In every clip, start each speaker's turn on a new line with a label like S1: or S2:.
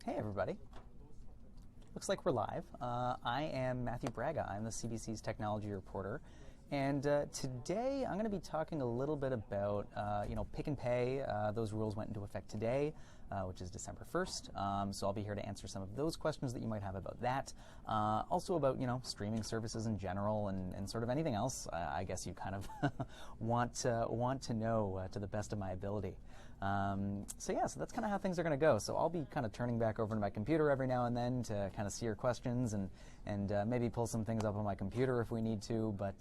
S1: Hey everybody. Looks like we're live. I am Matthew Braga. I'm the CBC's technology reporter. And today I'm going to be talking a little bit about, pick and pay. Those rules went into effect today, which is December 1st. So I'll be here to answer some of those questions that you might have about that. Also about, streaming services in general and sort of anything else I guess you kind of want to know to the best of my ability. So that's kind of how things are going to go. So I'll be kind of turning back over to my computer every now and then to kind of see your questions and maybe pull some things up on my computer if we need to. But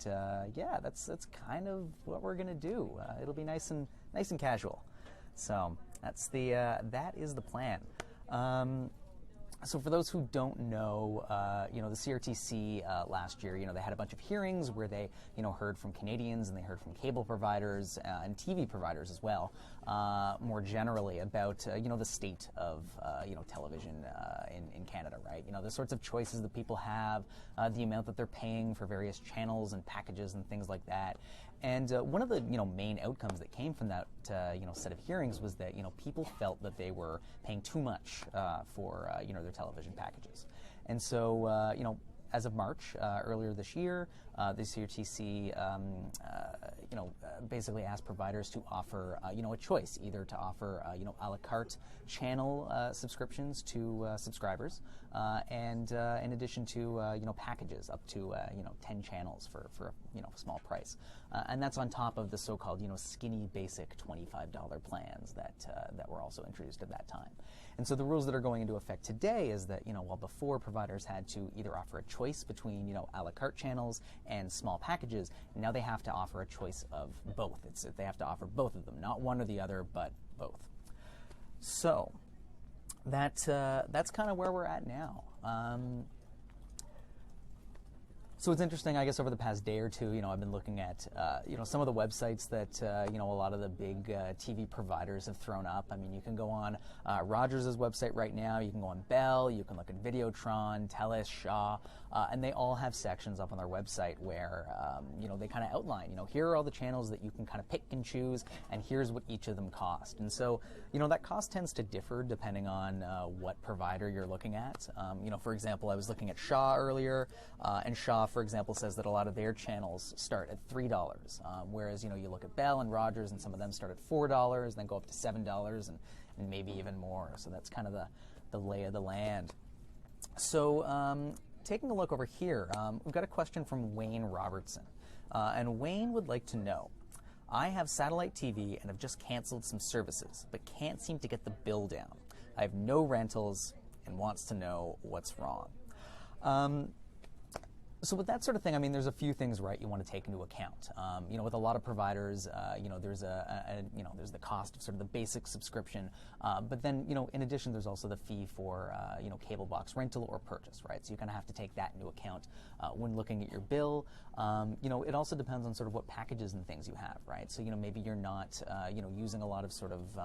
S1: that's kind of what we're going to do. It'll be nice and casual. So that is the plan. So for those who don't know, the CRTC last year, they had a bunch of hearings where they, heard from Canadians and they heard from cable providers and TV providers as well, more generally about, the state of, television in Canada, right? The sorts of choices that people have, the amount that they're paying for various channels and packages and things like that. And one of the main outcomes that came from that set of hearings was that people felt that they were paying too much for their television packages, and so as of March earlier this year, the CRTC basically asked providers to offer a choice, either to offer a la carte channel subscriptions to subscribers, and in addition to packages up to 10 channels for a small price, and that's on top of the so-called skinny basic $25 plans that were also introduced at that time. And so the rules that are going into effect today is that while before providers had to either offer a choice between a la carte channels and small packages, now they have to offer a choice of both. They have to offer both of them, not one or the other, but both. So that's kind of where we're at now. So it's interesting, I guess, over the past day or two, I've been looking at, some of the websites that, a lot of the big TV providers have thrown up. I mean, you can go on Rogers' website right now, you can go on Bell, you can look at Videotron, TELUS, Shaw, and they all have sections up on their website where, they kind of outline, here are all the channels that you can kind of pick and choose, and here's what each of them cost. And so, that cost tends to differ depending on what provider you're looking at. For example, I was looking at Shaw earlier, and Shaw, for example, says that a lot of their channels start at $3, whereas you look at Bell and Rogers, and some of them start at $4, then go up to $7, and maybe even more. So that's kind of the lay of the land. So taking a look over here, we've got a question from Wayne Robertson, and Wayne would like to know: I have satellite TV and have just canceled some services, but can't seem to get the bill down. I have no rentals and wants to know what's wrong. So with that sort of thing, I mean, there's a few things, right, you want to take into account. With a lot of providers, there's there's the cost of sort of the basic subscription, but then, in addition, there's also the fee for, cable box rental or purchase, right? So you kind of have to take that into account when looking at your bill. It also depends on sort of what packages and things you have, right? So, maybe you're not, using a lot of sort of,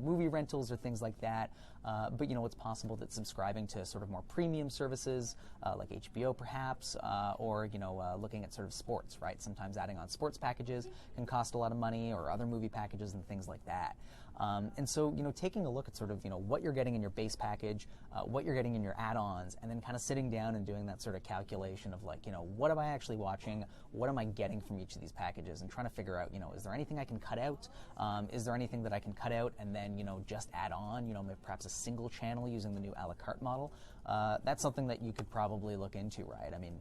S1: movie rentals or things like that, but, it's possible that subscribing to sort of more premium services, like HBO perhaps, or looking at sort of sports, right? Sometimes adding on sports packages can cost a lot of money, or other movie packages and things like that. And so, taking a look at sort of, what you're getting in your base package, what you're getting in your add-ons, and then kind of sitting down and doing that sort of calculation of like, what am I actually watching? What am I getting from each of these packages? And trying to figure out, is there anything I can cut out? Is there anything that I can cut out and then, just add on, maybe perhaps a single channel using the new a la carte model? That's something that you could probably look into, right? I mean,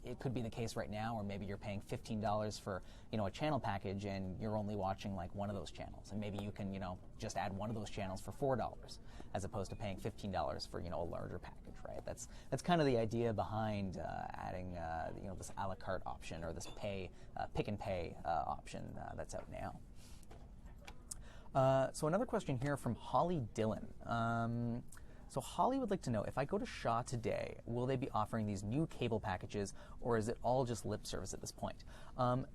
S1: it could be the case right now where maybe you're paying $15 for, a channel package and you're only watching like one of those channels. And maybe you can, just add one of those channels for $4 as opposed to paying $15 for, a larger package, right? That's kind of the idea behind adding, this a la carte option, or this pick and pay option that's out now. So another question here from Holly Dillon. So Holly would like to know, if I go to Shaw today, will they be offering these new cable packages, or is it all just lip service at this point?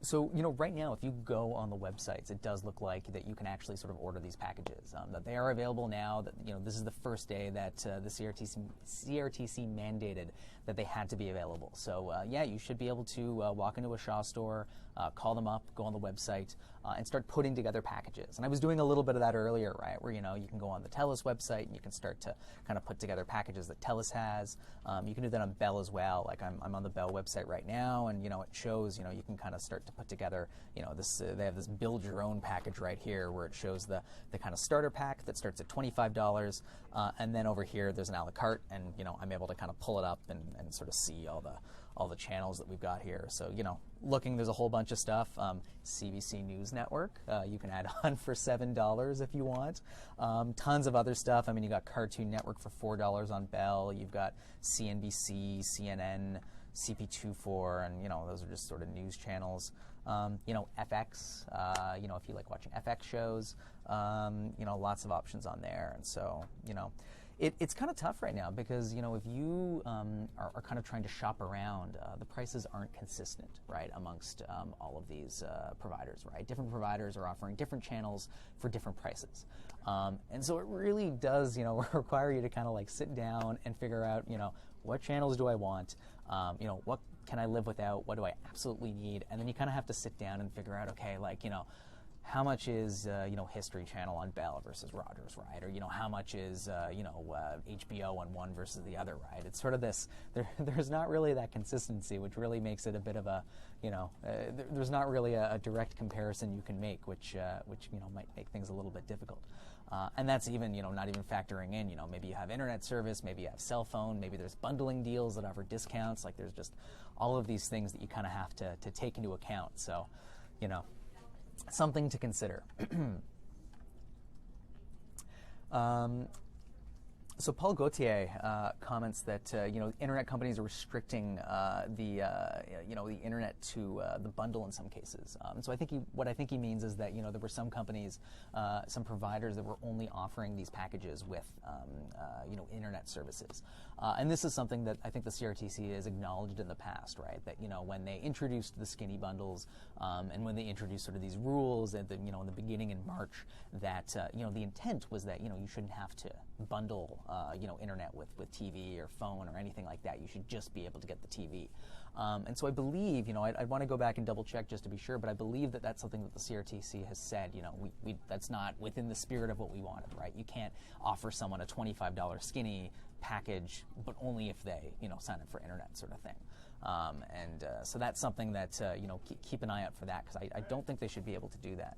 S1: So, right now, if you go on the websites, it does look like that you can actually sort of order these packages, that they are available now, that, this is the first day that the CRTC mandated that they had to be available. So, you should be able to walk into a Shaw store, call them up, go on the website, and start putting together packages. And I was doing a little bit of that earlier, right, where, you can go on the TELUS website and you can start to kind of put together packages that TELUS has. You can do that on Bell as well. Like I'm on the Bell website right now, and, it shows, you can kind of start to put together, this, they have this build your own package right here where it shows the kind of starter pack that starts at $25. And then over here, there's an a la carte, and, I'm able to kind of pull it up and sort of see all the channels that we've got here. So, looking, there's a whole bunch of stuff. CBC News Network, you can add on for $7 if you want. Tons of other stuff. I mean, you got Cartoon Network for $4 on Bell. You've got CNBC, CNN, CP24, and, those are just sort of news channels. FX, if you like watching FX shows, lots of options on there. And so, it's kind of tough right now because, if you are kind of trying to shop around, the prices aren't consistent, right, amongst all of these providers, right? Different providers are offering different channels for different prices. And so it really does, require you to kind of like sit down and figure out, what channels do I want? What can I live without? What do I absolutely need? And then you kind of have to sit down and figure out, okay, like, how much is, History Channel on Bell versus Rogers, right? Or, how much is, HBO on one versus the other, right? It's sort of this, there's not really that consistency, which really makes it a bit of a, there's not really a direct comparison you can make, which might make things a little bit difficult. And that's even, not even factoring in, maybe you have internet service, maybe you have cell phone, maybe there's bundling deals that offer discounts. Like there's just all of these things that you kind of have to take into account. So, something to consider. So Paul Gauthier comments that internet companies are restricting the internet to the bundle in some cases. So what I think he means is that there were some companies, some providers that were only offering these packages with internet services, and this is something that I think the CRTC has acknowledged in the past, right? That when they introduced the skinny bundles and when they introduced sort of these rules at the in the beginning in March, that the intent was that you shouldn't have to bundle internet with TV or phone or anything like that. You should just be able to get the TV. And so I believe, I'd want to go back and double check just to be sure, but I believe that that's something that the CRTC has said, that's not within the spirit of what we wanted, right? You can't offer someone a $25 skinny package, but only if they, sign up for internet sort of thing. So that's something that, keep an eye out for that, because I don't think they should be able to do that.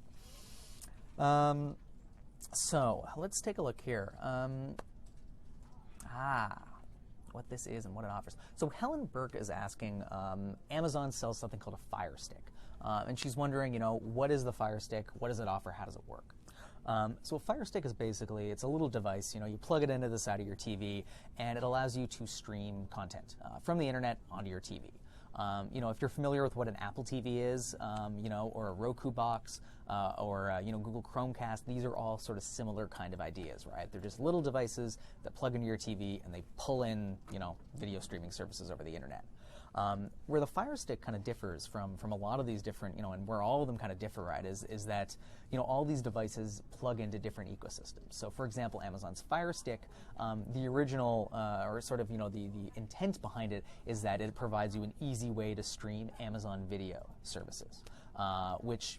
S1: So let's take a look here. What this is and what it offers. So Helen Burke is asking, Amazon sells something called a Fire Stick. And she's wondering, what is the Fire Stick? What does it offer? How does it work? So a Fire Stick is basically, it's a little device, you plug it into the side of your TV, and it allows you to stream content from the internet onto your TV. If you're familiar with what an Apple TV is, or a Roku box, or Google Chromecast, these are all sort of similar kind of ideas, right? They're just little devices that plug into your TV and they pull in, video streaming services over the internet. Where the Fire Stick kind of differs from a lot of these different, and where all of them kind of differ, right, is that, all these devices plug into different ecosystems. So, for example, Amazon's Fire Stick, the original, or sort of, the intent behind it is that it provides you an easy way to stream Amazon video services, which,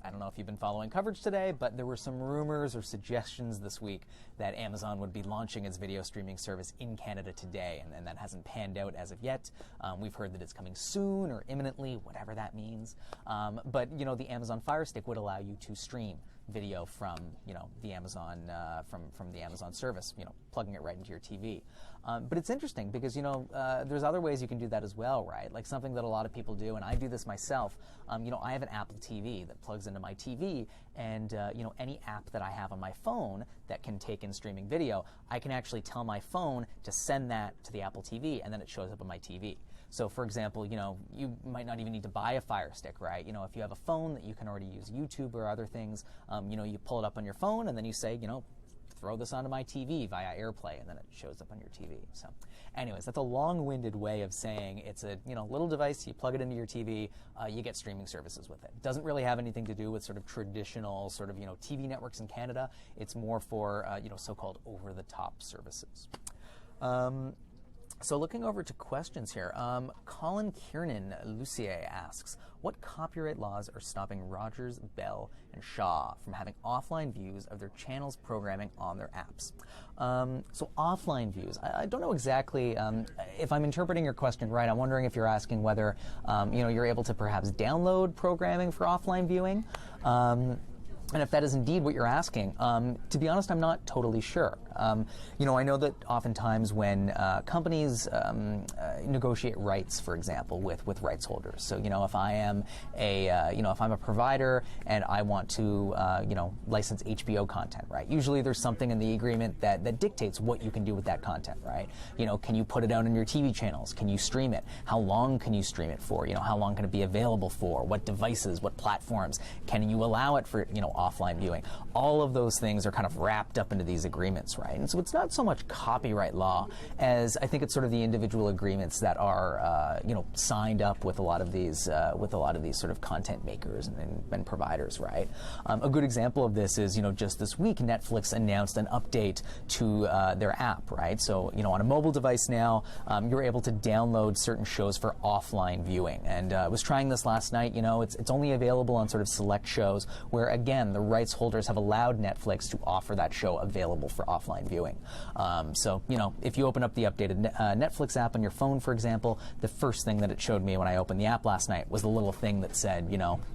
S1: I don't know if you've been following coverage today, but there were some rumors or suggestions this week that Amazon would be launching its video streaming service in Canada today, and that hasn't panned out as of yet. We've heard that it's coming soon or imminently, whatever that means. But the Amazon Fire Stick would allow you to stream video from the Amazon from the Amazon service, plugging it right into your TV. But it's interesting because there's other ways you can do that as well, right? Like something that a lot of people do, and I do this myself. I have an Apple TV that plugs into my TV, and any app that I have on my phone that can take in streaming video, I can actually tell my phone to send that to the Apple TV, and then it shows up on my TV. So, for example, you might not even need to buy a Fire Stick, right? If you have a phone that you can already use YouTube or other things, you pull it up on your phone, and then you say, throw this onto my TV via AirPlay, and then it shows up on your TV. So, anyways, that's a long-winded way of saying it's a little device. You plug it into your TV, you get streaming services with it. Doesn't really have anything to do with sort of traditional sort of TV networks in Canada. It's more for so-called over-the-top services. So looking over to questions here, Colin Kiernan Lucier asks, what copyright laws are stopping Rogers, Bell, and Shaw from having offline views of their channels programming on their apps? So offline views, I don't know exactly if I'm interpreting your question right. I'm wondering if you're asking whether you're able to perhaps download programming for offline viewing. And if that is indeed what you're asking, to be honest, I'm not totally sure. I know that oftentimes when companies negotiate rights, for example, with rights holders. So, if I am if I'm a provider and I want to, license HBO content, right? Usually there's something in the agreement that dictates what you can do with that content, right? Can you put it out on your TV channels? Can you stream it? How long can you stream it for? How long can it be available for? What devices? What platforms? Can you allow it for, offline viewing? All of those things are kind of wrapped up into these agreements, right? And so it's not so much copyright law as I think it's sort of the individual agreements that are, signed up with a lot of these sort of content makers and providers, right? A good example of this is, just this week, Netflix announced an update to their app, right? So, on a mobile device now, you're able to download certain shows for offline viewing. And I was trying this last night. It's only available on sort of select shows where, again, the rights holders have allowed Netflix to offer that show available for offline viewing. So, if you open up the updated Netflix app on your phone, for example, the first thing that it showed me when I opened the app last night was the little thing that said,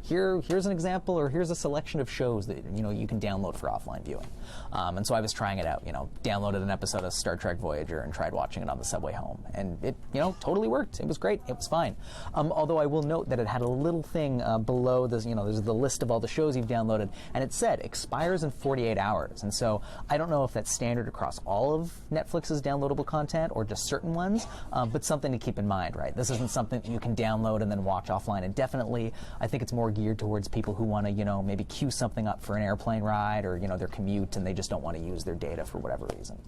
S1: here's an example, or here's a selection of shows that, you can download for offline viewing. And so I was trying it out, downloaded an episode of Star Trek Voyager and tried watching it on the subway home. And it, totally worked. It was great. It was fine. Although I will note that it had a little thing below this, there's the list of all the shows you've downloaded, and it said expires in 48 hours. And so I don't know if that's standard across all of Netflix's downloadable content or just certain ones, but something to keep in mind, right? This isn't something that you can download and then watch offline indefinitely. I think it's more geared towards people who want to, maybe queue something up for an airplane ride or, their commute, and they just don't want to use their data for whatever reason.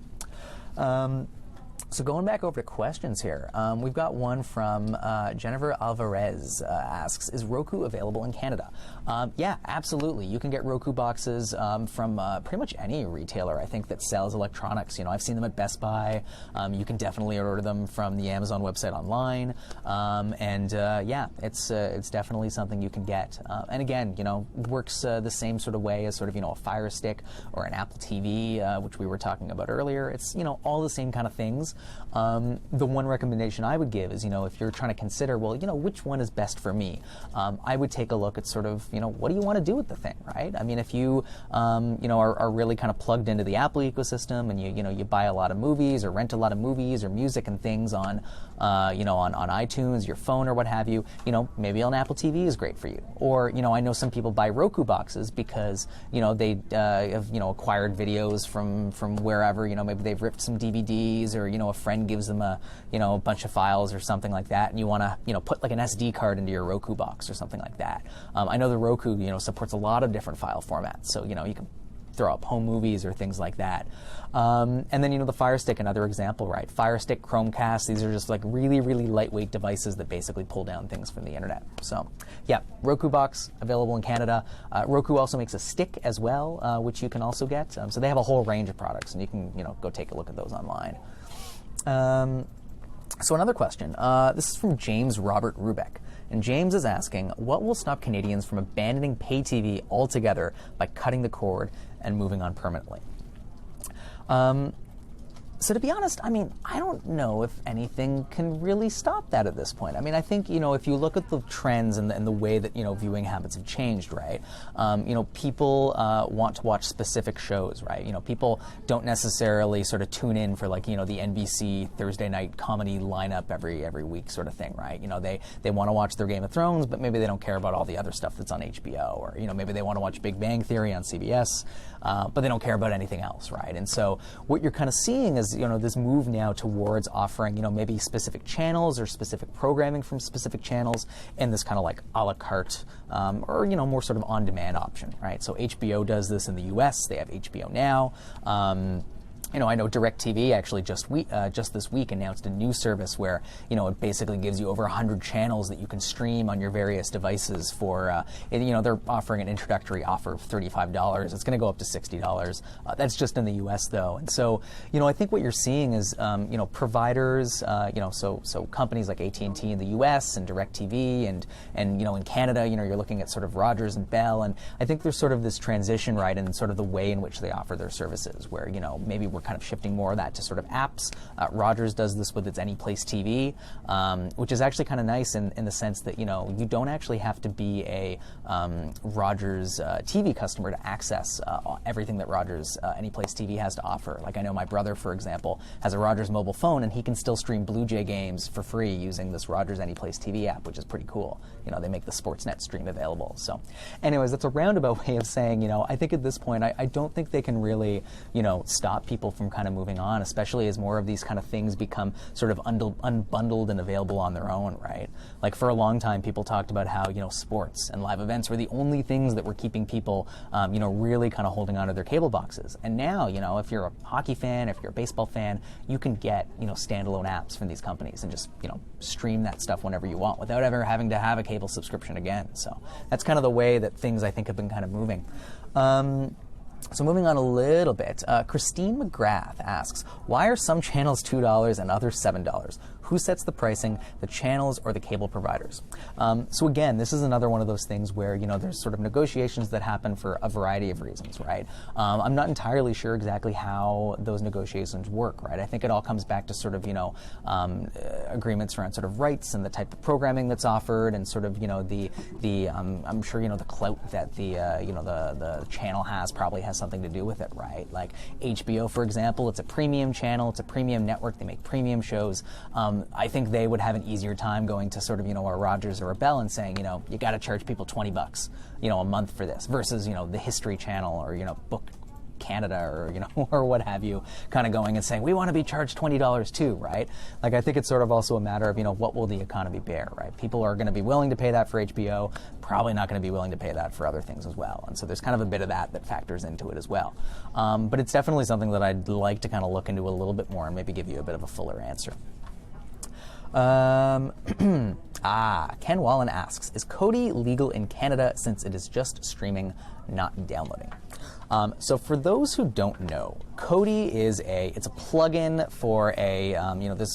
S1: So going back over to questions here, we've got one from Jennifer Alvarez asks, is Roku available in Canada? Yeah, absolutely. You can get Roku boxes from pretty much any retailer, I think, that sells electronics. I've seen them at Best Buy. You can definitely order them from the Amazon website online. Yeah, it's definitely something you can get. And again, works the same sort of way as sort of, a Fire Stick or an Apple TV, which we were talking about earlier. It's, all the same kind of things. The one recommendation I would give is, if you're trying to consider, well, which one is best for me, I would take a look at sort of, what do you want to do with the thing, right? I mean, if you, are really kind of plugged into the Apple ecosystem and you buy a lot of movies or rent a lot of movies or music and things on iTunes, your phone or what have you, maybe an Apple TV is great for you. Or, I know some people buy Roku boxes because, they have, acquired videos from wherever, maybe they've ripped some DVDs or, a friend gives them a bunch of files or something like that, and you want to put like an SD card into your Roku box or something like that. I know the Roku supports a lot of different file formats, so you can throw up home movies or things like that. And then the Fire Stick, another example, right? Fire Stick, Chromecast, these are just like really, really lightweight devices that basically pull down things from the internet. So yeah, Roku box available in Canada. Roku also makes a stick as well, which you can also get. So they have a whole range of products, and you can go take a look at those online. So another question. This is from James Robert Rubeck. And James is asking, what will stop Canadians from abandoning pay TV altogether by cutting the cord and moving on permanently? So to be honest, I mean, I don't know if anything can really stop that at this point. I mean, I think, if you look at the trends and the way that, viewing habits have changed, right? People want to watch specific shows, right? People don't necessarily sort of tune in for like, the NBC Thursday night comedy lineup every week sort of thing, right? They want to watch their Game of Thrones, but maybe they don't care about all the other stuff that's on HBO, or, maybe they want to watch Big Bang Theory on CBS, but they don't care about anything else, right? And so what you're kind of seeing is, this move now towards offering, maybe specific channels or specific programming from specific channels in this kind of like a la carte or, more sort of on-demand option, right? So HBO does this in the US. They have HBO Now. I know DirecTV actually just this week announced a new service where, it basically gives you over 100 channels that you can stream on your various devices for, they're offering an introductory offer of $35. It's going to go up to $60. That's just in the U.S. though. And so, I think what you're seeing is, providers, so companies like AT&T in the U.S. and DirecTV and in Canada, you're looking at sort of Rogers and Bell. And I think there's sort of this transition, right, in sort of the way in which they offer their services where, maybe we're kind of shifting more of that to sort of apps. Rogers does this with its Anyplace TV, which is actually kind of nice in the sense that, you don't actually have to be a Rogers TV customer to access everything that Rogers Anyplace TV has to offer. Like I know my brother, for example, has a Rogers mobile phone and he can still stream Blue Jay games for free using this Rogers Anyplace TV app, which is pretty cool. They make the Sportsnet stream available. So anyways, that's a roundabout way of saying, I think at this point, I don't think they can really, stop people from kind of moving on, especially as more of these kind of things become sort of unbundled and available on their own, right? Like for a long time, people talked about how, sports and live events were the only things that were keeping people, really kind of holding onto their cable boxes. And now, if you're a hockey fan, if you're a baseball fan, you can get, standalone apps from these companies and just, stream that stuff whenever you want without ever having to have a cable subscription again. So that's kind of the way that things, I think, have been kind of moving. So moving on a little bit, Christine McGrath asks, why are some channels $2 and others $7? Who sets the pricing, the channels or the cable providers? So again, this is another one of those things where, there's sort of negotiations that happen for a variety of reasons, right? I'm not entirely sure exactly how those negotiations work, right? I think it all comes back to sort of, agreements around sort of rights and the type of programming that's offered and sort of, I'm sure, the clout that the channel has probably has something to do with it, right? Like HBO, for example, it's a premium channel, it's a premium network, they make premium shows. I think they would have an easier time going to sort of, a Rogers or a Bell and saying, you got to charge people $20, a month for this versus, the History Channel or, Book Canada or, or what have you, kind of going and saying, we want to be charged $20 too, right? Like, I think it's sort of also a matter of, what will the economy bear, right? People are going to be willing to pay that for HBO, probably not going to be willing to pay that for other things as well. And so there's kind of a bit of that factors into it as well. But it's definitely something that I'd like to kind of look into a little bit more and maybe give you a bit of a fuller answer. Ken Wallen asks, is Kodi legal in Canada since it is just streaming, not downloading? So for those who don't know, Kodi is it's a plugin for a,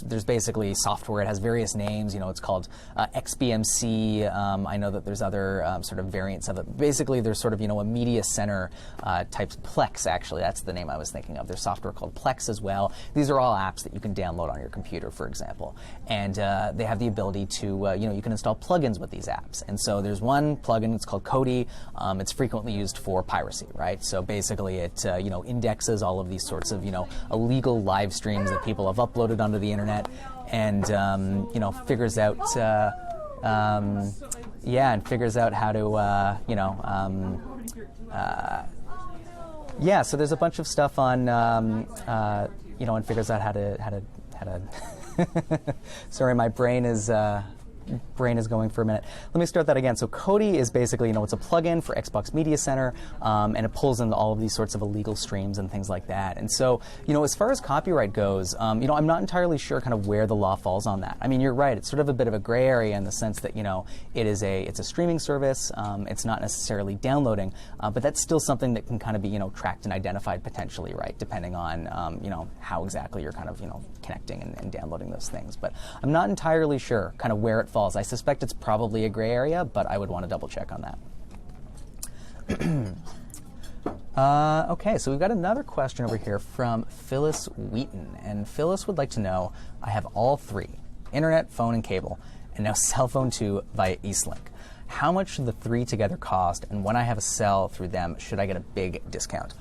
S1: there's basically software. It has various names. It's called XBMC. I know that there's other sort of variants of it. Basically, there's sort of, a media center type. Plex, actually, that's the name I was thinking of. There's software called Plex as well. These are all apps that you can download on your computer, for example. And they have the ability to, you can install plugins with these apps. And so there's one plugin, it's called Kodi. It's frequently used for piracy, right? So basically it, indexes all of these sorts of, illegal live streams that people have uploaded onto the internet and, figures out, and figures out how to, so there's a bunch of stuff on, and figures out how to sorry, my brain is going for a minute. Let me start that again. So Kodi is basically, it's a plugin for Xbox Media Center, and it pulls in all of these sorts of illegal streams and things like that. And so, as far as copyright goes, I'm not entirely sure kind of where the law falls on that. I mean, you're right. It's sort of a bit of a gray area in the sense that, it's a streaming service. It's not necessarily downloading, but that's still something that can kind of be, tracked and identified potentially, right? Depending on, how exactly you're kind of, connecting and downloading those things. But I'm not entirely sure kind of where it falls. I suspect it's probably a gray area, but I would want to double check on that. Okay, so we've got another question over here from Phyllis Wheaton. And Phyllis would like to know, I have all three, internet, phone, and cable, and now cell phone too via Eastlink. How much should the three together cost, and when I have a cell through them, should I get a big discount?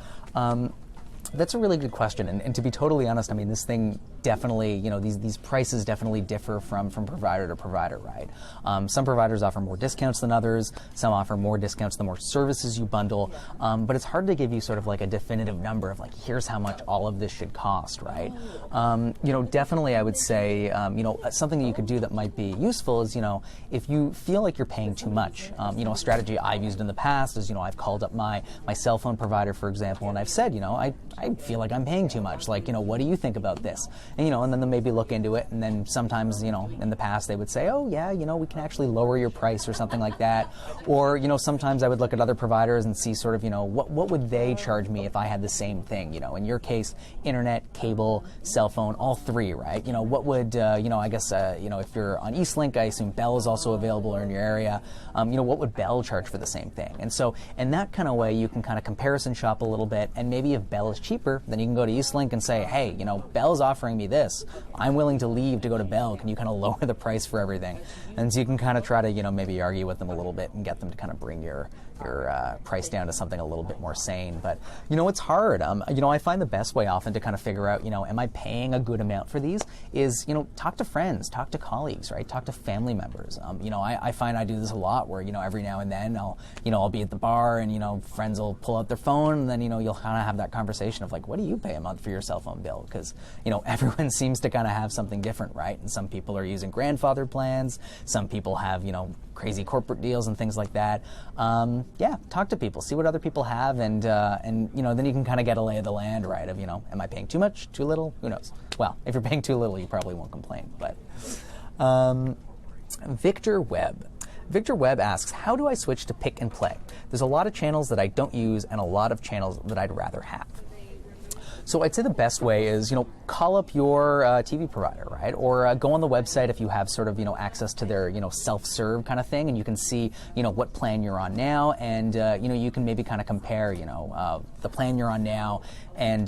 S1: That's a really good question, and to be totally honest, I mean, this thing definitely, these prices definitely differ from provider to provider, right? Some providers offer more discounts than others, some offer more discounts the more services you bundle, but it's hard to give you sort of like a definitive number of like, here's how much all of this should cost, right? Definitely I would say, something that you could do that might be useful is, if you feel like you're paying too much, a strategy I've used in the past is, I've called up my cell phone provider, for example, and I've said, I I feel like I'm paying too much. Like, what do you think about this? And, and then they'll maybe look into it, and then sometimes, in the past they would say, oh yeah, we can actually lower your price or something like that. Or, sometimes I would look at other providers and see sort of, what would they charge me if I had the same thing? In your case, internet, cable, cell phone, all three, right? What would, I guess, if you're on Eastlink, I assume Bell is also available in your area. What would Bell charge for the same thing? And so in that kind of way, you can kind of comparison shop a little bit, and maybe if Bell is cheaper, then you can go to Eastlink and say, hey, Bell's offering me this. I'm willing to leave to go to Bell. Can you kind of lower the price for everything? And so you can kind of try to, maybe argue with them a little bit and get them to kind of bring your price down to something a little bit more sane. But, it's hard. I find the best way often to kind of figure out, am I paying a good amount for these is, talk to friends, talk to colleagues, right? Talk to family members. I find I do this a lot where, every now and then I'll be at the bar and, friends will pull out their phone, and then, you'll kind of have that conversation of like, what do you pay a month for your cell phone bill? Because, everyone seems to kind of have something different, right? And some people are using grandfather plans. Some people have, crazy corporate deals and things like that. Yeah, talk to people, see what other people have, and then you can kind of get a lay of the land, right? Of, am I paying too much, too little? Who knows? Well, if you're paying too little, you probably won't complain. But Victor Webb asks, how do I switch to pick and play? There's a lot of channels that I don't use and a lot of channels that I'd rather have. So I'd say the best way is, call up your TV provider, right? Or go on the website if you have sort of, access to their, self-serve kind of thing, and you can see, what plan you're on now, and, you can maybe kind of compare, the plan you're on now, and,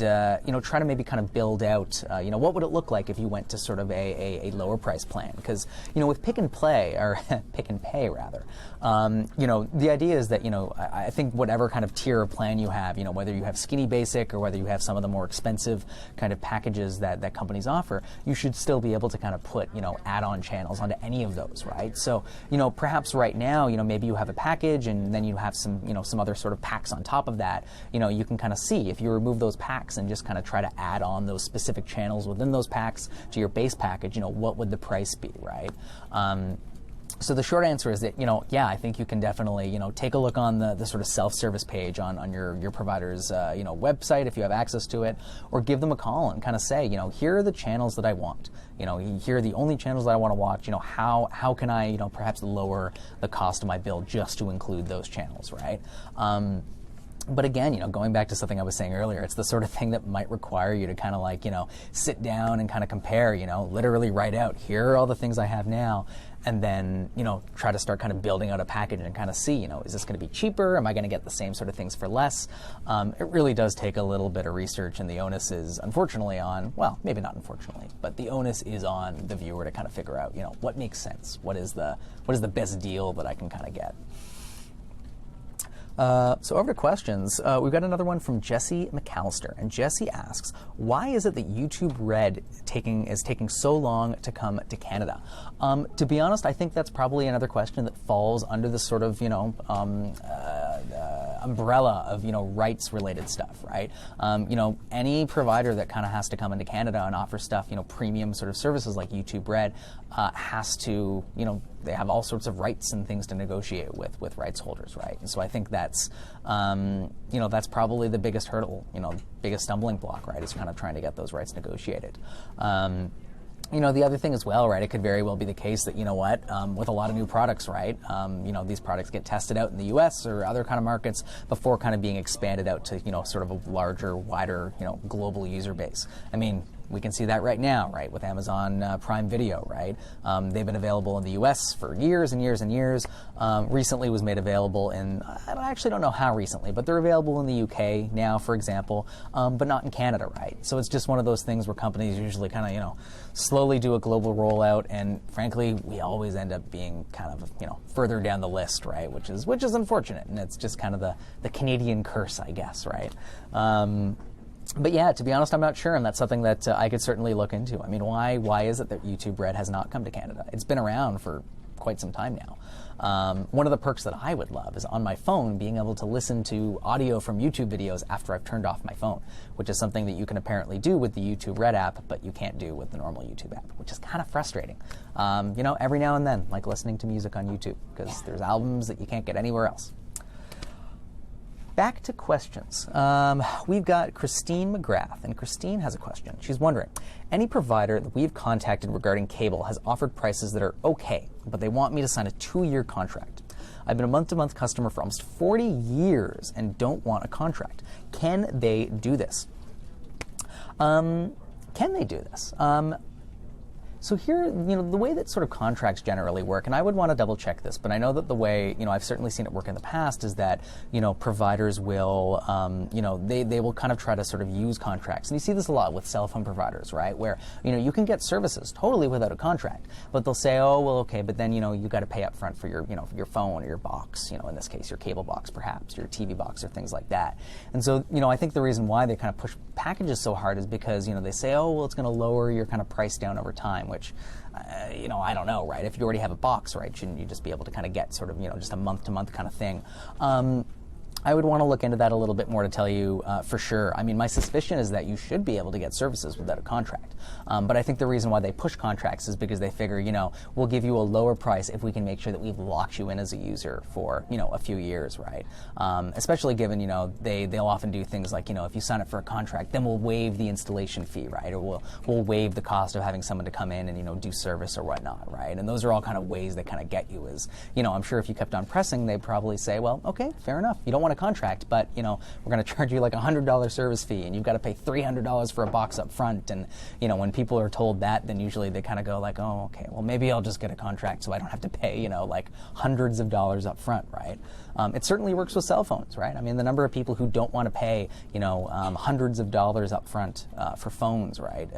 S1: try to maybe kind of build out, what would it look like if you went to sort of a lower price plan? Because, with pick and play, or pick and pay rather, the idea is that, I think whatever kind of tier or plan you have, whether you have skinny basic or whether you have some of the more expensive kind of packages that companies offer, you should still be able to kind of put, add-on channels onto any of those, right? So, perhaps right now, maybe you have a package and then you have some, some other sort of packs on top of that, you can kind of see if you remove those packs and just kind of try to add on those specific channels within those packs to your base package, what would the price be, right? So the short answer is that, yeah, I think you can definitely, take a look on the sort of self-service page on your provider's, website if you have access to it, or give them a call and kind of say, here are the channels that I want. Here are the only channels that I want to watch. How can I, perhaps lower the cost of my bill just to include those channels, right? But again, going back to something I was saying earlier, it's the sort of thing that might require you to kind of like, sit down and kind of compare, literally write out, here are all the things I have now, and then, try to start kind of building out a package and kind of see, is this going to be cheaper? Am I going to get the same sort of things for less? It really does take a little bit of research, and the onus is unfortunately on, well, maybe not unfortunately, but the onus is on the viewer to kind of figure out, what makes sense? What is the best deal that I can kind of get? So over to questions. We've got another one from Jesse McAllister, and Jesse asks, why is it that YouTube Red is taking so long to come to Canada? To be honest, I think that's probably another question that falls under the sort of, umbrella of, rights-related stuff, right? Any provider that kind of has to come into Canada and offer stuff, premium sort of services like YouTube Red, has to, they have all sorts of rights and things to negotiate with rights holders, right? And so I think that's, that's probably the biggest hurdle, biggest stumbling block, right? Is kind of trying to get those rights negotiated. The other thing as well, right, it could very well be the case that, with a lot of new products, right, these products get tested out in the U.S. or other kind of markets before kind of being expanded out to, sort of a larger, wider, global user base. I mean, we can see that right now, right, with Amazon Prime Video, right? They've been available in the U.S. for years and years and years. Recently was made available in, I actually don't know how recently, but they're available in the U.K. now, for example, but not in Canada, right? So it's just one of those things where companies usually kind of, slowly do a global rollout, and frankly, we always end up being kind of, further down the list, right? Which is unfortunate, and it's just kind of the Canadian curse, I guess, right? But yeah, to be honest, I'm not sure, and that's something that I could certainly look into. I mean, why is it that YouTube Red has not come to Canada? It's been around for quite some time now. One of the perks that I would love is on my phone being able to listen to audio from YouTube videos after I've turned off my phone, which is something that you can apparently do with the YouTube Red app, but you can't do with the normal YouTube app, which is kind of frustrating. Every now and then, like listening to music on YouTube, because there's albums that you can't get anywhere else. Back to questions. We've got Christine McGrath, and Christine has a question. She's wondering, any provider that we've contacted regarding cable has offered prices that are okay, but they want me to sign a 2-year contract. I've been a month-to-month customer for almost 40 years and don't want a contract. Can they do this? Can they do this? So here, the way that sort of contracts generally work, and I would want to double check this, but I know that the way, I've certainly seen it work in the past is that, providers will, they will kind of try to sort of use contracts. And you see this a lot with cell phone providers, right? Where, you can get services totally without a contract, but they'll say, oh, well, okay, but then, you got to pay up front for your, your phone or your box, in this case, your cable box, perhaps, your TV box or things like that. And so, I think the reason why they kind of push packages so hard is because, they say, oh, well, it's going to lower your kind of price down over time, which, I don't know, right? If you already have a box, right, shouldn't you just be able to kind of get sort of, just a month-to-month kind of thing? I would want to look into that a little bit more to tell you for sure. I mean, my suspicion is that you should be able to get services without a contract. But I think the reason why they push contracts is because they figure, we'll give you a lower price if we can make sure that we've locked you in as a user for, a few years, right? Especially given, they'll often do things like, if you sign up for a contract, then we'll waive the installation fee, right? Or we'll waive the cost of having someone to come in and, do service or whatnot, right? And those are all kind of ways they kind of get you is, I'm sure if you kept on pressing, they'd probably say, well, okay, fair enough. You don't want a contract, but we're going to charge you like $100 service fee, and you've got to pay $300 for a box up front. And when people are told that, then usually they kind of go like, oh, okay, well maybe I'll just get a contract so I don't have to pay like hundreds of dollars up front, right? It certainly works with cell phones, right? I mean, the number of people who don't want to pay hundreds of dollars up front for phones, right?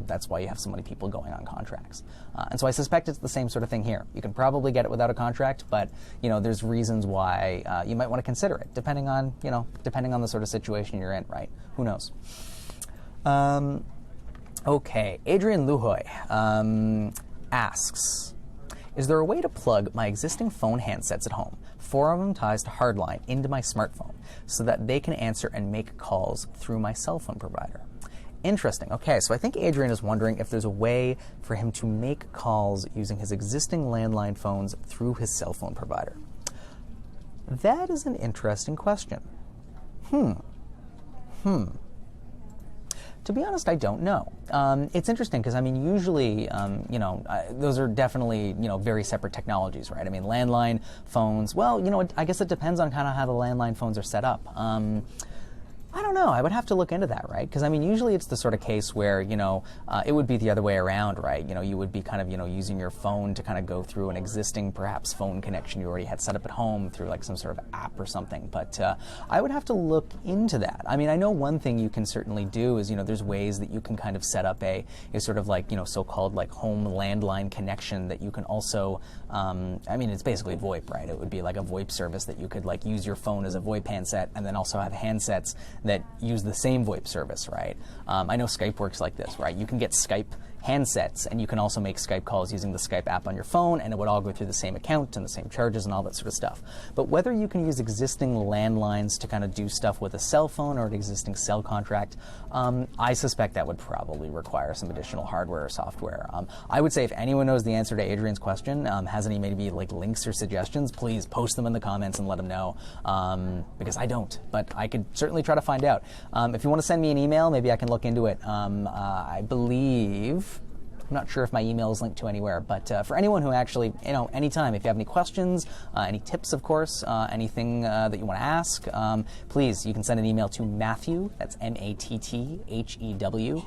S1: That's why you have so many people going on contracts. And so I suspect it's the same sort of thing here. You can probably get it without a contract, but there's reasons why you might want to consider it, depending on the sort of situation you're in, right? Who knows? Okay, Adrian Luhoy asks, is there a way to plug my existing phone handsets at home, 4 of them ties to hardline, into my smartphone so that they can answer and make calls through my cell phone provider? Interesting. Okay, so I think Adrian is wondering if there's a way for him to make calls using his existing landline phones through his cell phone provider. That is an interesting question. To be honest, I don't know. It's interesting because, I mean, usually, those are definitely, very separate technologies, right? I mean, landline phones, well, I guess it depends on kind of how the landline phones are set up. I don't know. I would have to look into that, right? Because, I mean, usually it's the sort of case where, it would be the other way around, right? You would be kind of, using your phone to kind of go through an existing, perhaps, phone connection you already had set up at home through, like, some sort of app or something. But I would have to look into that. I mean, I know one thing you can certainly do is, there's ways that you can kind of set up a sort of, like, so-called, like, home landline connection that you can also, I mean, it's basically VoIP, right? It would be like a VoIP service that you could, like, use your phone as a VoIP handset and then also have handsets that use the same VoIP service, right? I know Skype works like this, right? You can get Skype handsets, and you can also make Skype calls using the Skype app on your phone, and it would all go through the same account and the same charges and all that sort of stuff. But whether you can use existing landlines to kind of do stuff with a cell phone or an existing cell contract, I suspect that would probably require some additional hardware or software. I would say if anyone knows the answer to Adrian's question, has any maybe like links or suggestions, please post them in the comments and let them know, because I don't, but I could certainly try to find out. If you want to send me an email, maybe I can look into it. I believe, I'm not sure if my email is linked to anywhere, but for anyone who actually, anytime, if you have any questions, any tips, of course, anything that you want to ask, please, you can send an email to Matthew, that's MATTHEW,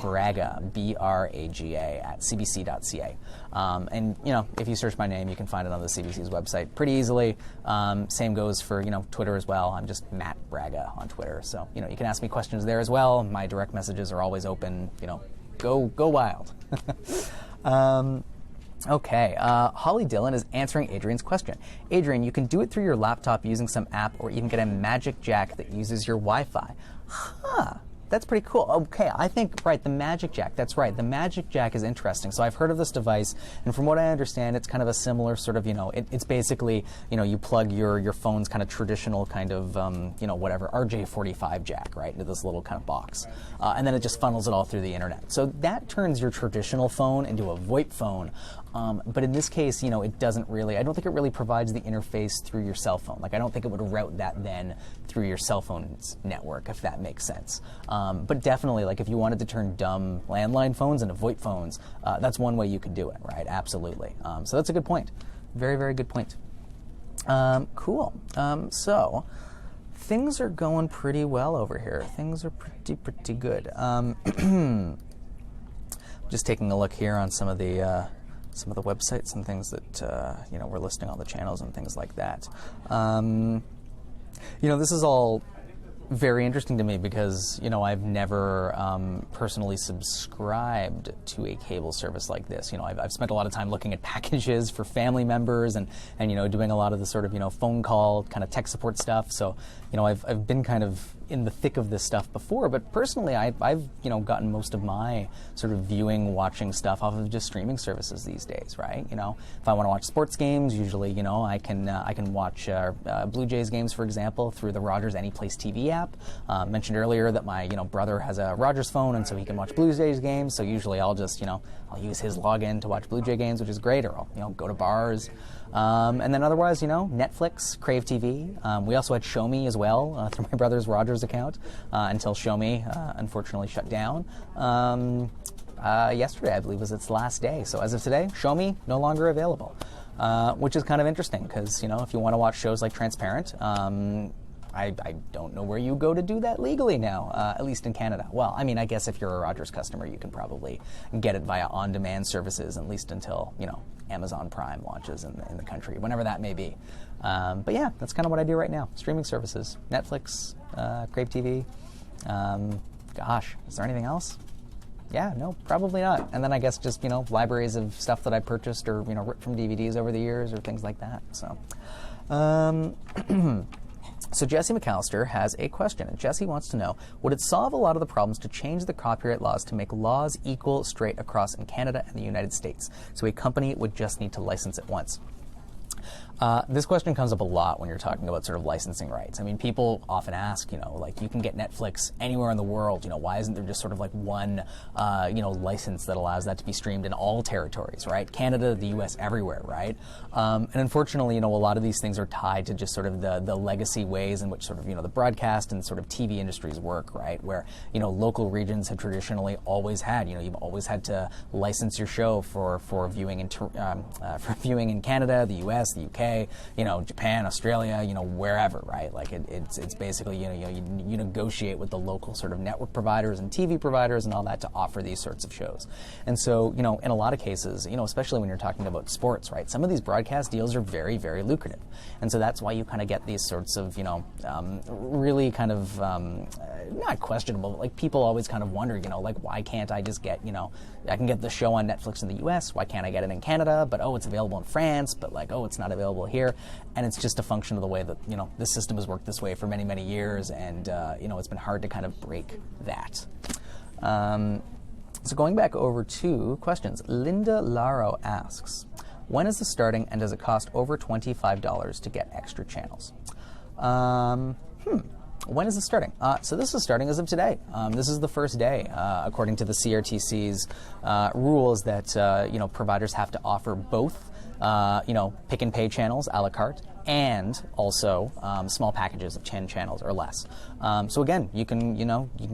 S1: Braga, BRAGA, at CBC.ca. And, if you search my name, you can find it on the CBC's website pretty easily. Same goes for, Twitter as well. I'm just Matt Braga on Twitter. So, you can ask me questions there as well. My direct messages are always open, Go wild. Okay, Holly Dillon is answering Adrian's question. Adrian, you can do it through your laptop using some app or even get a Magic Jack that uses your Wi-Fi. That's pretty cool. Okay, I think, right, the Magic Jack, that's right. The Magic Jack is interesting. So I've heard of this device, and from what I understand, it's kind of a similar sort of, it's basically, you plug your phone's kind of traditional kind of, whatever, RJ45 jack, right, into this little kind of box. And then it just funnels it all through the internet. So that turns your traditional phone into a VoIP phone. But in this case, it doesn't really, I don't think it really provides the interface through your cell phone. Like, I don't think it would route that then through your cell phone's network, if that makes sense. But definitely, like, if you wanted to turn dumb landline phones into VoIP phones, that's one way you could do it, right? Absolutely. So that's a good point. Very, very good point. Cool. So things are going pretty well over here. Things are pretty good. Just taking a look here on some of the websites and things that we're listing all the channels and things like that. This is all very interesting to me because I've never personally subscribed to a cable service like this. I've spent a lot of time looking at packages for family members and doing a lot of the sort of phone call kind of tech support stuff. So I've been kind of in the thick of this stuff before, but personally I've gotten most of my sort of watching stuff off of just streaming services these days, right? If I want to watch sports games, usually I can watch Blue Jays games, for example, through the Rogers Anyplace TV app. Mentioned earlier that my brother has a Rogers phone, and so he can watch Blue Jays games. So usually I'll just I'll use his login to watch Blue Jay games, which is great, or I'll go to bars. And then otherwise, Netflix, Crave TV. We also had Show Me as well through my brother's Rogers account until Show Me unfortunately shut down. Yesterday, I believe, was its last day. So as of today, Show Me no longer available, which is kind of interesting because, if you want to watch shows like Transparent, I don't know where you go to do that legally now, at least in Canada. Well, I mean, I guess if you're a Rogers customer, you can probably get it via on-demand services, at least until, Amazon Prime launches in the country, whenever that may be. But yeah, that's kind of what I do right now. Streaming services, Netflix, Crave TV. Gosh, is there anything else? Yeah, no, probably not. And then I guess just, libraries of stuff that I purchased or, ripped from DVDs over the years or things like that. So, So Jesse McAllister has a question, and Jesse wants to know, would it solve a lot of the problems to change the copyright laws to make laws equal straight across in Canada and the United States, so a company would just need to license it once? This question comes up a lot when you're talking about sort of licensing rights. I mean, people often ask, like, you can get Netflix anywhere in the world, why isn't there just sort of like one, license that allows that to be streamed in all territories, right? Canada, the U.S., everywhere, right? And unfortunately, a lot of these things are tied to just sort of the legacy ways in which sort of, the broadcast and sort of TV industries work, right? Where, local regions have traditionally always had, you've always had to license your show for viewing in Canada, the U.S., the UK, Japan, Australia, wherever, right? Like it's basically, you negotiate with the local sort of network providers and TV providers and all that to offer these sorts of shows. And so, in a lot of cases, especially when you're talking about sports, right? Some of these broadcast deals are very, very lucrative. And so that's why you kind of get these sorts of, really kind of, not questionable, but like people always kind of wonder, like, why can't I just get, I can get the show on Netflix in the US, why can't I get it in Canada? But, it's available in France, but like, it's not available here. And it's just a function of the way that, the system has worked this way for many, many years. And, it's been hard to kind of break that. So going back over to questions, Linda Laro asks, when is this starting and does it cost over $25 to get extra channels? When is this starting? So this is starting as of today. This is the first day, according to the CRTC's rules that providers have to offer both pick and pay channels a la carte and also small packages of 10 channels or less. So again, you can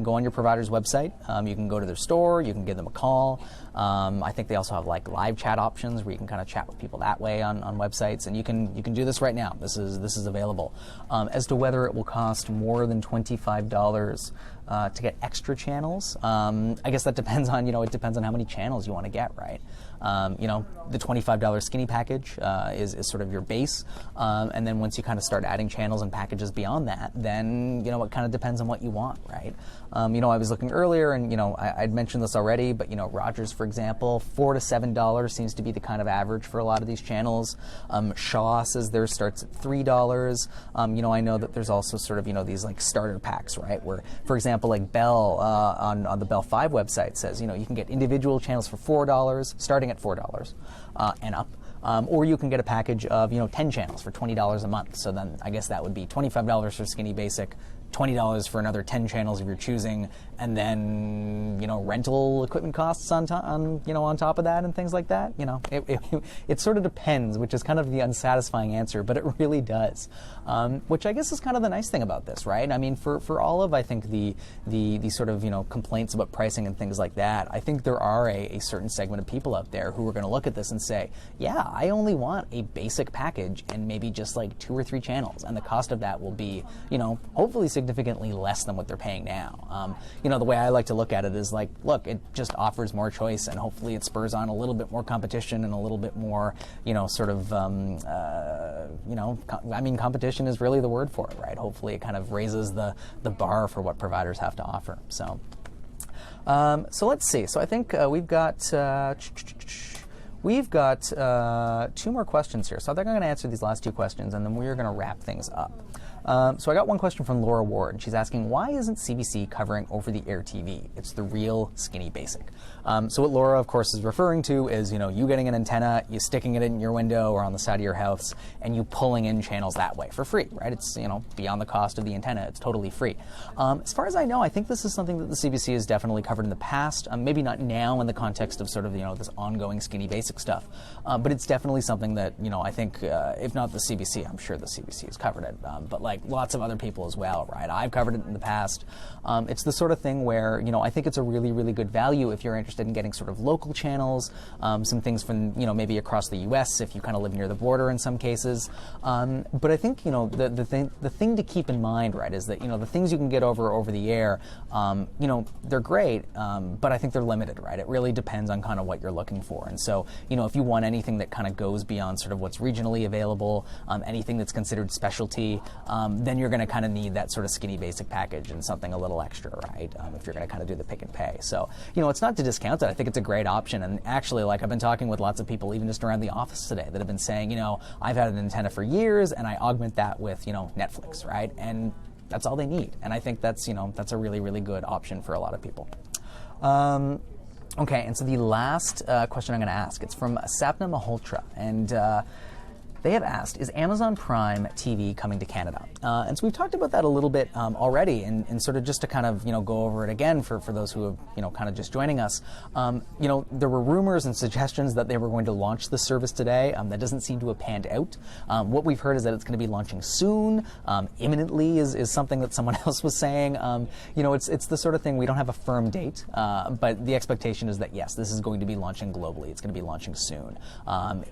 S1: go on your provider's website, you can go to their store, you can give them a call. I think they also have like live chat options where you can kind of chat with people that way on websites, and you can do this right now. This is available. As to whether it will cost more than $25 to get extra channels, I guess that depends on it depends on how many channels you want to get, right? The $25 skinny package is sort of your base, and then once you kind of start adding channels and packages beyond that, then it kind of depends on what you want, right? I was looking earlier, and I'd mentioned this already, but Rogers, for example, $4 to $7 seems to be the kind of average for a lot of these channels. Shaw says theirs starts at $3. I know that there's also sort of these like starter packs, right? Where, for example, like Bell on the Bell 5 website says you can get individual channels for $4, starting at $4 and up. Or you can get a package of 10 channels for $20 a month. So then I guess that would be $25 for skinny basic, $20 for another 10 channels if you're choosing, and then, you know, rental equipment costs on top of that and things like that. You know, it sort of depends, which is kind of the unsatisfying answer, but it really does. Which I guess is kind of the nice thing about this, right? I mean, for all of, I think, the sort of, you know, complaints about pricing and things like that, I think there are a certain segment of people out there who are going to look at this and say, yeah, I only want a basic package and maybe just like 2 or 3 channels, and the cost of that will be, you know, hopefully significantly less than what they're paying now. You know, the way I like to look at it is like, look, it just offers more choice, and hopefully it spurs on a little bit more competition and a little bit more, you know, sort of, you know, I mean, competition is really the word for it, right? Hopefully it kind of raises the bar for what providers have to offer. So, so let's see. So I think we've got 2 more questions here. So I think I'm going to answer these last 2 questions, and then we're going to wrap things up. So I got one question from Laura Ward. She's asking, why isn't CBC covering over-the-air TV? It's the real skinny basic. So what Laura, of course, is referring to is, you know, you getting an antenna, you sticking it in your window or on the side of your house, and you pulling in channels that way for free, right? It's, you know, beyond the cost of the antenna. It's totally free. As far as I know, I think this is something that the CBC has definitely covered in the past. Maybe not now in the context of sort of, you know, this ongoing skinny basic stuff, but it's definitely something that, you know, I think, if not the CBC, I'm sure the CBC has covered it, but like lots of other people as well, right? I've covered it in the past. It's the sort of thing where, you know, I think it's a really, really good value if you're interested in getting sort of local channels, some things from, you know, maybe across the U.S. if you kind of live near the border in some cases. But I think, you know, the thing to keep in mind, right, is that, you know, the things you can get over the air, you know, they're great, but I think they're limited, right? It really depends on kind of what you're looking for. And so, you know, if you want anything that kind of goes beyond sort of what's regionally available, anything that's considered specialty, then you're going to kind of need that sort of skinny basic package and something a little extra, right? If you're going to kind of do the pick and pay. So, you know, it's not to discount it. I think it's a great option. And actually, like, I've been talking with lots of people, even just around the office today, that have been saying, you know, I've had an antenna for years and I augment that with, you know, Netflix, right? And that's all they need. And I think that's, you know, that's a really, really good option for a lot of people. Okay, and so the last question I'm going to ask, it's from Sapna Malhotra, and they have asked, is Amazon Prime TV coming to Canada? And so we've talked about that a little bit already, and sort of just to kind of, you know, go over it again for those who have, you know, kind of just joining us. You know, there were rumors and suggestions that they were going to launch the service today. That doesn't seem to have panned out. What we've heard is that it's going to be launching soon. Imminently is something that someone else was saying. You know, it's the sort of thing, we don't have a firm date, but the expectation is that, yes, this is going to be launching globally. It's going to be launching soon,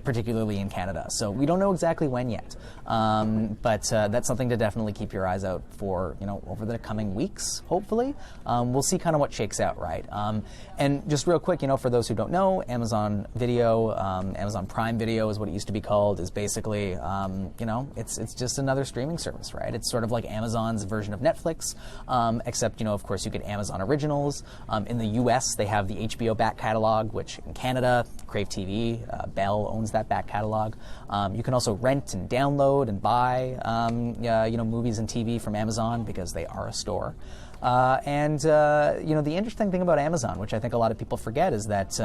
S1: particularly in Canada. So we don't know exactly when yet, but that's something to definitely keep your eyes out for, you know, over the coming weeks, hopefully. We'll see kind of what shakes out, right? And just real quick, you know, for those who don't know, Amazon Video, Amazon Prime Video is what it used to be called, is basically, you know, it's just another streaming service, right? It's sort of like Amazon's version of Netflix, except, you know, of course, you get Amazon Originals. In the US, they have the HBO back catalog, which in Canada, Crave TV, Bell owns that back catalog. You can also rent and download and buy, you know, movies and TV from Amazon because they are a store. And you know, the interesting thing about Amazon, which I think a lot of people forget, is that,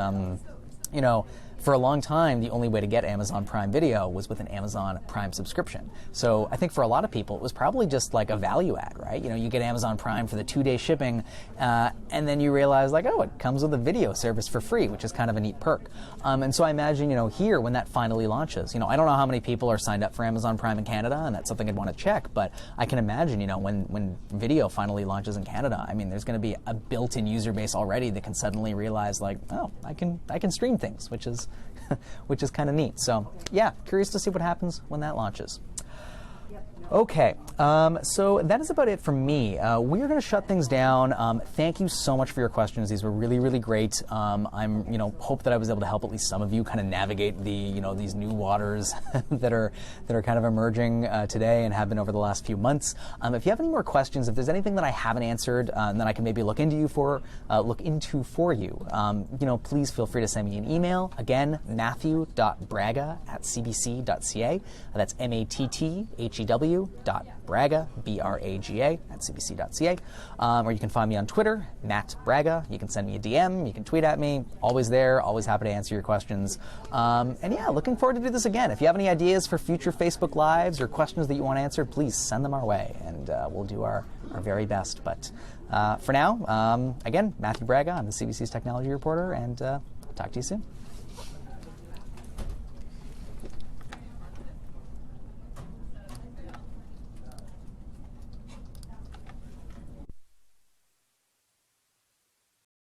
S1: you know, for a long time, the only way to get Amazon Prime Video was with an Amazon Prime subscription. So I think for a lot of people, it was probably just like a value add, right? You know, you get Amazon Prime for the 2-day shipping, and then you realize, like, oh, it comes with a video service for free, which is kind of a neat perk. And so I imagine, you know, here, when that finally launches, you know, I don't know how many people are signed up for Amazon Prime in Canada, and that's something I'd want to check, but I can imagine, you know, when video finally launches in Canada, I mean, there's going to be a built-in user base already that can suddenly realize, like, oh, I can stream things, which is kind of neat. So yeah, curious to see what happens when that launches. Okay, so that is about it from me. We're going to shut things down. Thank you so much for your questions. These were really, really great. I'm, you know, hope that I was able to help at least some of you kind of navigate the, you know, these new waters that are kind of emerging today and have been over the last few months. If you have any more questions, if there's anything that I haven't answered that I can maybe look into for you, you know, please feel free to send me an email. Again, Matthew.Braga@CBC.ca. That's MATTHEW matthew.braga, B-R-A-G-A, at CBC.ca. Or you can find me on Twitter, Matt Braga. You can send me a DM. You can tweet at me. Always there. Always happy to answer your questions. And yeah, looking forward to do this again. If you have any ideas for future Facebook Lives or questions that you want answered, please send them our way, and we'll do our very best. But for now, again, Matthew Braga. I'm the CBC's technology reporter, and talk to you soon.